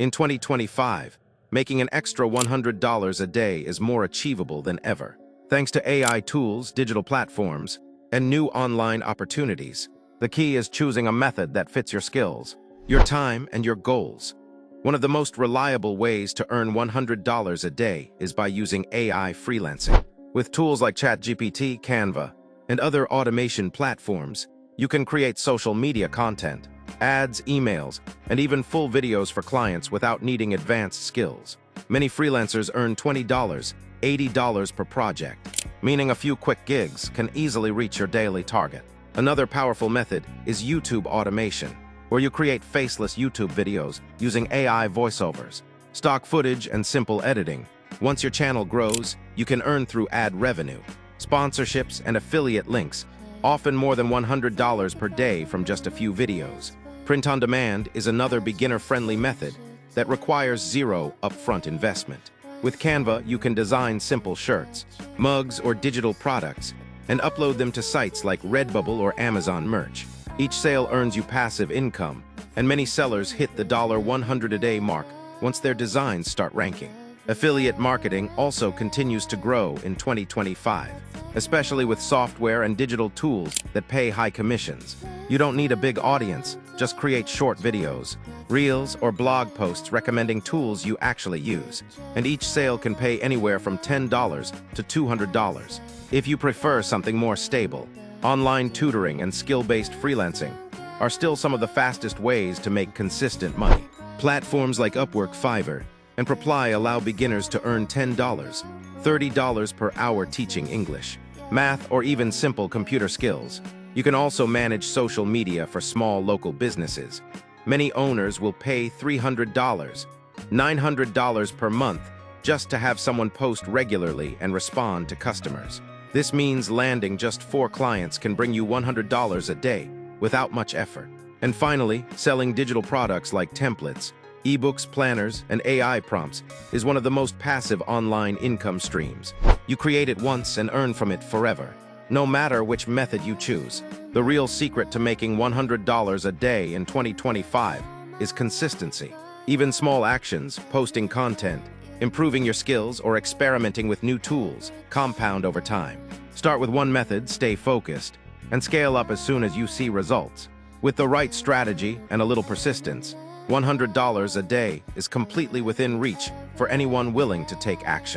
In 2025, making an extra $100 a day is more achievable than ever. Thanks to AI tools, digital platforms, and new online opportunities, the key is choosing a method that fits your skills, your time, and your goals. One of the most reliable ways to earn $100 a day is by using AI freelancing. With tools like ChatGPT, Canva, and other automation platforms, you can create social media content, ads, emails, and even full videos for clients without needing advanced skills. Many freelancers earn $20, $80 per project, meaning a few quick gigs can easily reach your daily target. Another powerful method is YouTube automation, where you create faceless YouTube videos using AI voiceovers, stock footage, and simple editing. Once your channel grows, you can earn through ad revenue, sponsorships, and affiliate links, often more than $100 per day from just a few videos. Print on demand is another beginner-friendly method that requires zero upfront investment. With Canva, you can design simple shirts, mugs, or digital products and upload them to sites like Redbubble or Amazon Merch. Each sale earns you passive income, and many sellers hit the $100 a day mark once their designs start ranking. Affiliate marketing also continues to grow in 2025, especially with software and digital tools that pay high commissions. You don't need a big audience, just create short videos, reels, or blog posts recommending tools you actually use, and each sale can pay anywhere from $10 to $200. If you prefer something more stable, online tutoring and skill-based freelancing are still some of the fastest ways to make consistent money. Platforms like Upwork, Fiverr, and Preply allow beginners to earn $10, $30 per hour teaching English, math, or even simple computer skills. You can also manage social media for small local businesses. Many owners will pay $300, $900 per month just to have someone post regularly and respond to customers. This means landing just 4 clients can bring you $100 a day without much effort. And finally, selling digital products like templates, ebooks, planners, and AI prompts is one of the most passive online income streams. You create it once and earn from it forever, no matter which method you choose. The real secret to making $100 a day in 2025 is consistency. Even small actions, posting content, improving your skills, or experimenting with new tools compound over time. Start with one method, stay focused, and scale up as soon as you see results. With the right strategy and a little persistence, $100 a day is completely within reach for anyone willing to take action.